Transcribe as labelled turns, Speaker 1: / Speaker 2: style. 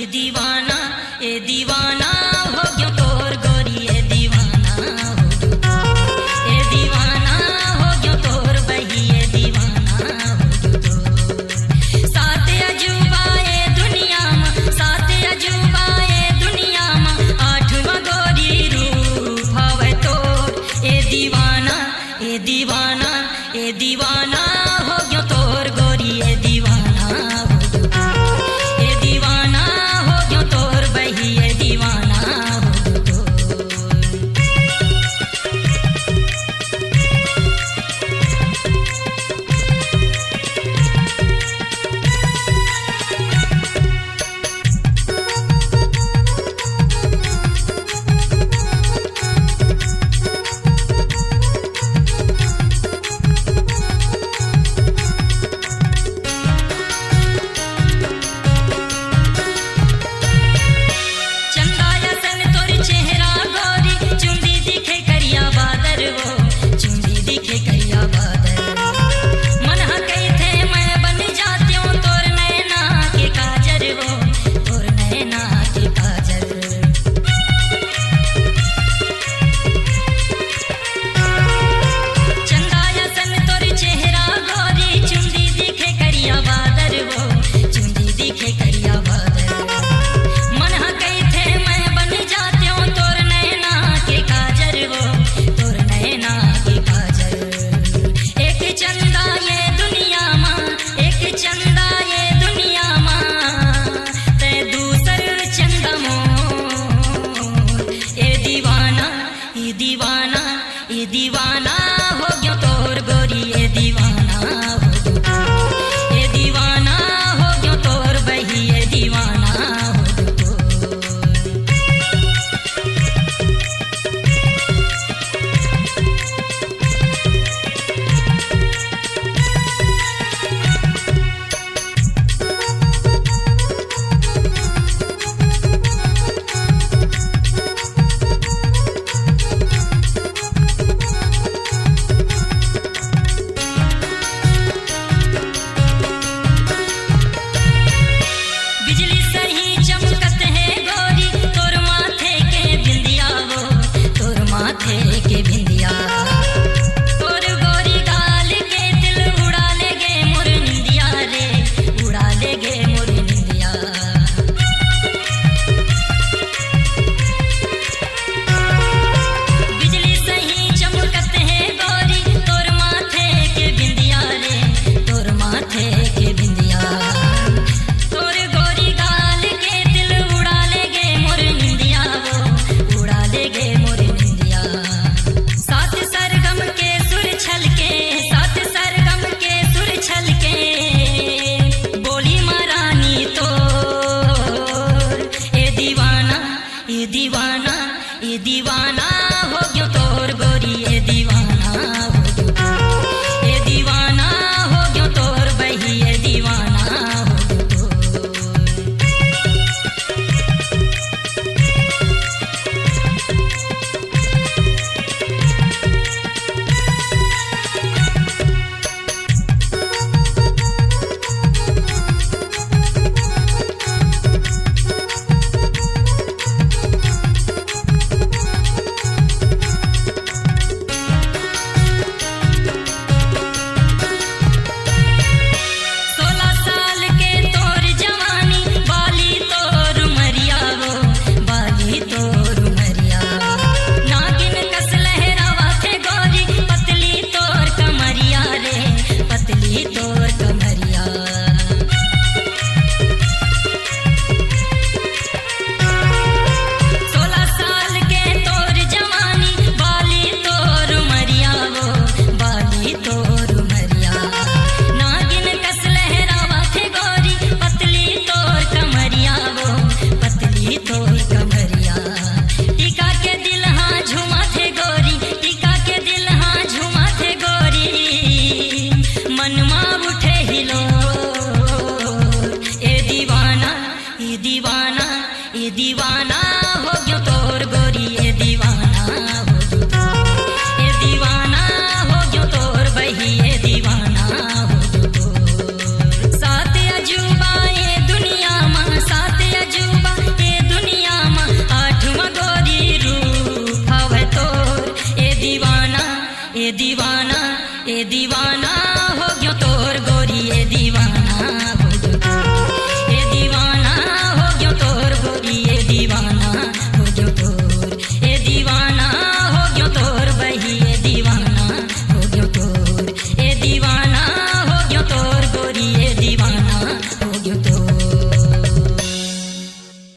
Speaker 1: ए दीवाना हो गयो तोर गोरी ए दीवाना हो गयो ए दीवाना हो गयो तोर बही ए दीवाना हो गयो तोर सात अजूबा ए दुनिया में सात अजूबा ए दुनिया में आठवां गोरी रूप हवे तोर ए दीवाना ए दीवाना ए दीवाना हो गयो तोर गोरी ए दीवाना हो गयो ए दीवाना हो गयो तोर बही ए दीवाना हो गयो चंदाया सन तोर चेहरा गोरी चुंदी दिखे करिया बादर वो चुंदी दिखे करिया बादर मन हकई थे मैं बन जाती हूँ तोर नैना के काजर वो तोर नैना के काजर चंदाया सन तोर चेहरा गोरी चुंदी दिखे करिया बादर वो चुंदी दिखे करिया बादर मन हकई थे मैं बन जाती हूँ तोर नैना के काजर वो तोर नैना के काजर एक चंदा ये दुनिया माँ एक चंदा ये दुनिया माँ ते दूसर चंदा मोर ए दीवाना ए दीवाना ए दीवाना हो गयो तोर गोरी ए दीवाना